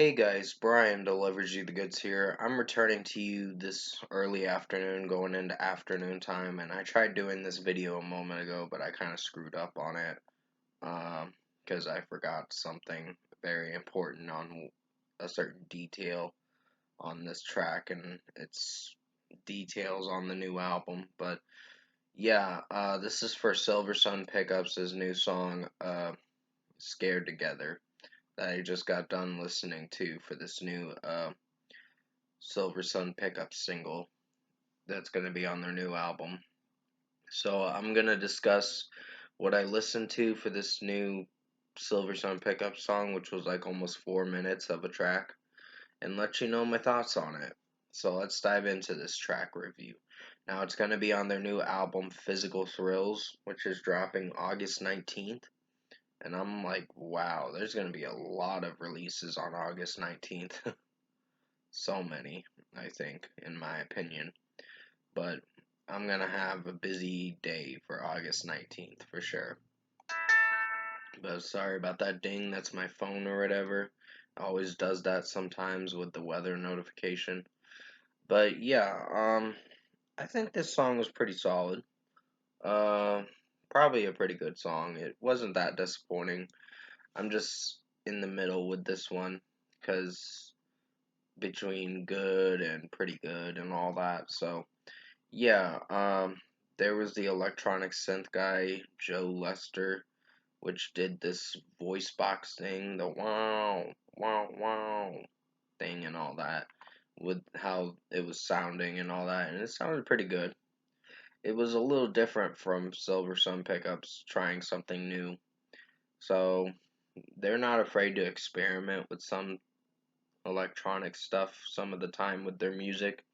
Hey guys, Brian delivers you the goods here. I'm returning to you this early afternoon, going into afternoon time, and I tried doing this video a moment ago, but I kind of screwed up on it because I forgot something very important on a certain detail on this track, and it's details on the new album. But yeah, this is for Silversun Pickups, his new song, Scared Together, that I just got done listening to for this new Silversun pickup single that's going to be on their new album. So I'm going to discuss what I listened to for this new Silversun pickup song, which was like almost 4 minutes of a track, and let you know my thoughts on it. So let's dive into this track review. Now it's going to be on their new album Physical Thrills, which is dropping August 19th. And I'm like, wow, there's going to be a lot of releases on August 19th. So many, I think, in my opinion. But I'm going to have a busy day for August 19th for sure. But sorry about that ding, that's my phone or whatever. It always does that sometimes with the weather notification. But yeah, I think this song was pretty solid. Uh, Probably a pretty good song. It wasn't that disappointing. I'm just in the middle with this one because between good and pretty good and all that. So yeah, there was the electronic synth guy Joe Lester, which did this voice box thing, the wow wow wow thing and all that, with how it was sounding and all that, and it sounded pretty good. It was a little different from Silversun Pickups trying something new. So they're not afraid to experiment with some electronic stuff some of the time with their music,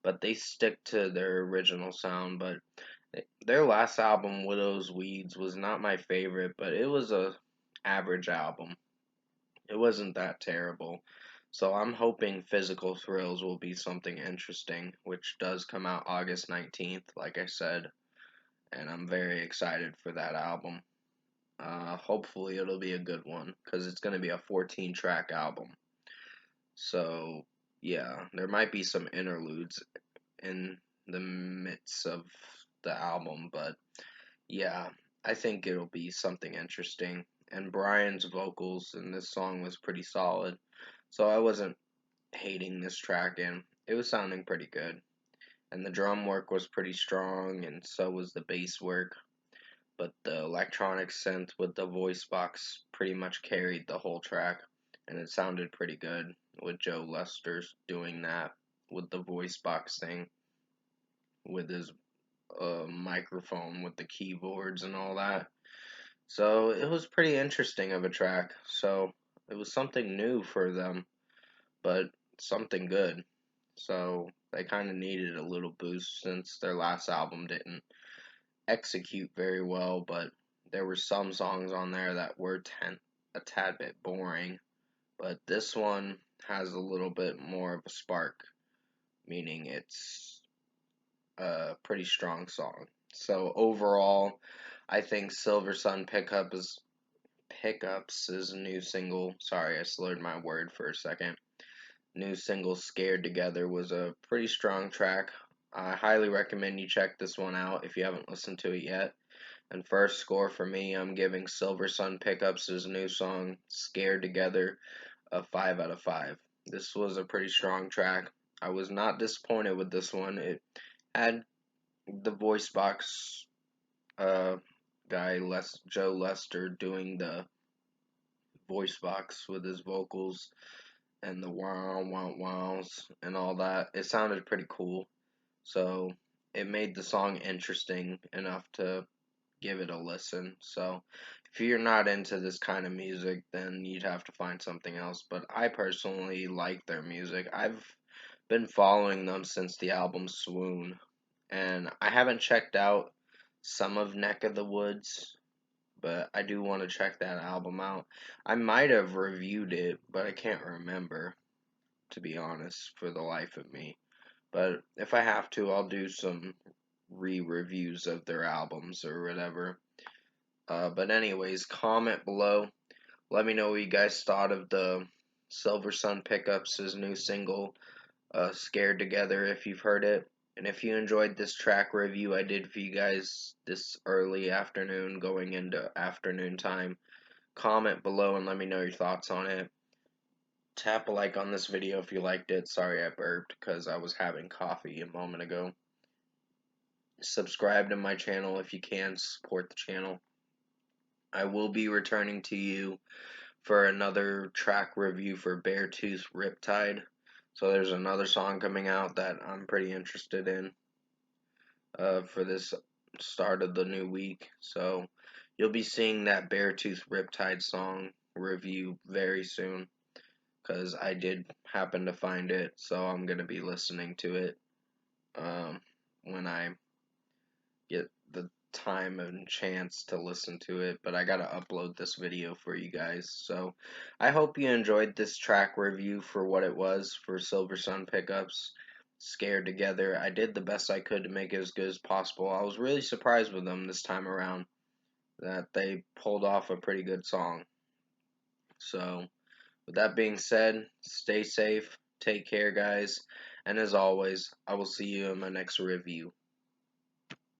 but they stick to their original sound. But their last album, Widow's Weeds, was not my favorite, but it was a average album. It wasn't that terrible. So I'm hoping Physical Thrills will be something interesting, which does come out August 19th, like I said, and I'm very excited for that album. Hopefully it'll be a good one, because it's going to be a 14 track album. So, yeah, there might be some interludes in the midst of the album, but yeah, I think it'll be something interesting. And Brian's vocals in this song was pretty solid, so I wasn't hating this track, and it was sounding pretty good. And the drum work was pretty strong, and so was the bass work. But the electronic synth with the voice box pretty much carried the whole track, and it sounded pretty good with Joe Lester doing that with the voice box thing with his microphone with the keyboards and all that. So it was pretty interesting of a track. So it was something new for them, but something good. So they kind of needed a little boost since their last album didn't execute very well, but there were some songs on there that were a tad bit boring. But this one has a little bit more of a spark, meaning it's a pretty strong song. So overall, I think Silversun Pickups' new single. Sorry, I slurred my word for a second. New single Scared Together was a pretty strong track. I highly recommend you check this one out if you haven't listened to it yet. And first score for me, I'm giving Silversun Pickups' new song Scared Together a 5 out of 5. This was a pretty strong track. I was not disappointed with this one. It had the voice box uh, guy Joe Lester doing the voice box with his vocals and the wow wow wows and all that. It sounded pretty cool. So it made the song interesting enough to give it a listen. So if you're not into this kind of music, then you'd have to find something else. But I personally like their music. I've been following them since the album Swoon, and I haven't checked out some of Neck of the Woods, but I do want to check that album out. I might have reviewed it, but I can't remember, to be honest, for the life of me. But if I have to, I'll do some re-reviews of their albums or whatever. But anyways, comment below. Let me know what you guys thought of the Silversun Pickups' new single, Scared Together, if you've heard it. And if you enjoyed this track review I did for you guys this early afternoon, going into afternoon time, comment below and let me know your thoughts on it. Tap a like on this video if you liked it. Sorry I burped because I was having coffee a moment ago. Subscribe to my channel if you can, support the channel. I will be returning to you for another track review for Beartooth Riptide. So there's another song coming out that I'm pretty interested in for this start of the new week. So you'll be seeing that Beartooth Riptide song review very soon because I did happen to find it. So I'm going to be listening to it when I get the time and chance to listen to it, but I gotta upload this video for you guys. So I hope you enjoyed this track review for what it was for Silversun Pickups. Scared Together. I did the best I could to make it as good as possible. I was really surprised with them this time around that they pulled off a pretty good song. So with that being said, stay safe, take care guys, and as always, I will see you in my next review.